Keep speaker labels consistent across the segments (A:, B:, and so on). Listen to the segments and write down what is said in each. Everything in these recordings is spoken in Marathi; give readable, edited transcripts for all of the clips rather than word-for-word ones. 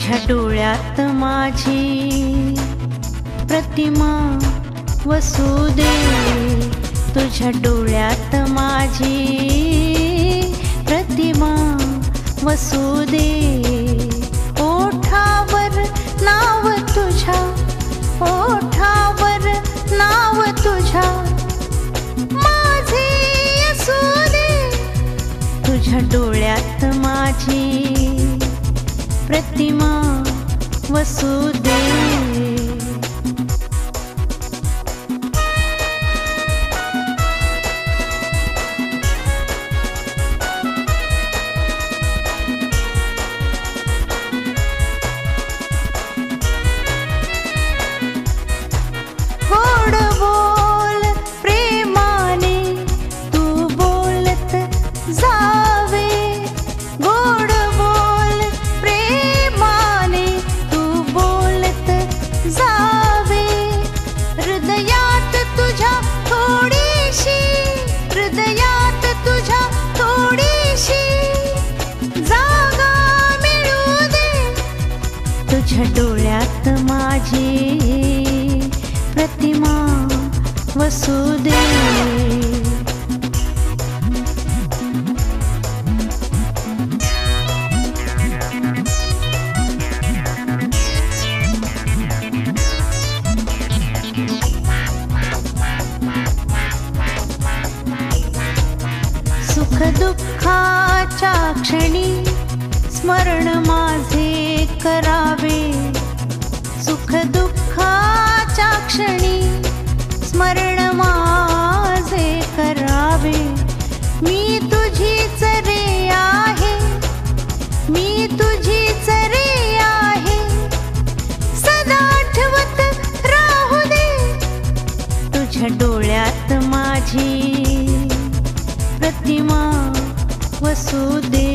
A: तुझ्या डोळ्यात माझी प्रतिमा वसुदे, तुझ्या डोळ्यात माझी प्रतिमा वसुदे. ओठावर नाव तुझ्या, ओठावर नाव तुझ्या माझे असुदे. तुझ्या डोळ्यात माझी प्रतिमा वसुदे. गोड बोल प्रेमाने तू बोलत जावे, गोड बोल प्रेमाने तू बोलत जावे. हृदयात तुझ्या थोडीशी, हृदयात तुझ्या थोडीशी जागा मिळू दे. तुझ्या डोळ्यात माझी प्रतिमा वसुदे. सुख दुःखाच्या क्षणी स्मरण माझे करावे, सुख दुःखाच्या क्षणी स्मरण माझे करावे. मी तुझीच रे आहे, मी तुझीच रे आहे, सदा आठवत राहू दे. तुझ्या डोळ्यात माझी प्रतिमा वसुदे.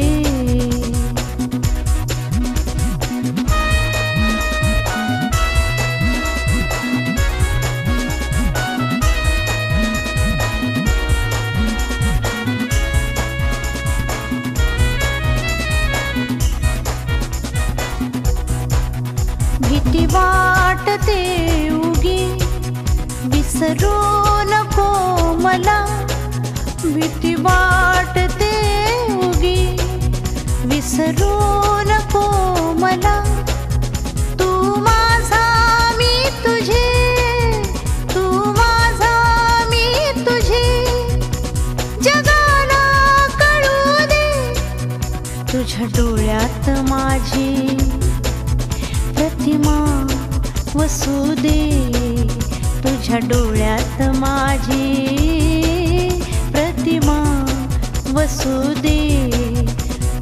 A: भीती वाटते उगी विसरू नको मला, भीती वाटते उगी विसरू नको मला. तू माझा मी तुझे, तू माझा मी तुझे, जगाला कळू दे. तुझ्या डोळ्यात माझी प्रतिमा वसुदे, तुझ्या डोळ्यात माझी प्रतिमा वसुदे.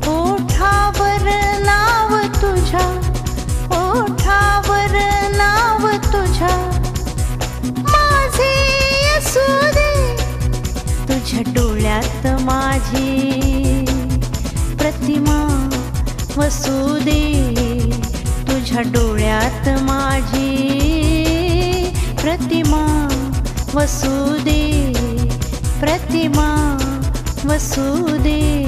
A: ओठावर नाव तुझ्या, ओठावर नाव तुझ्या माझे असुदे. तुझ्या डोळ्यात माझी प्रतिमा वसुदे, तुझ्या डोळ्यात माझी प्रतिमा वसुदे, प्रतिमा वसुदे.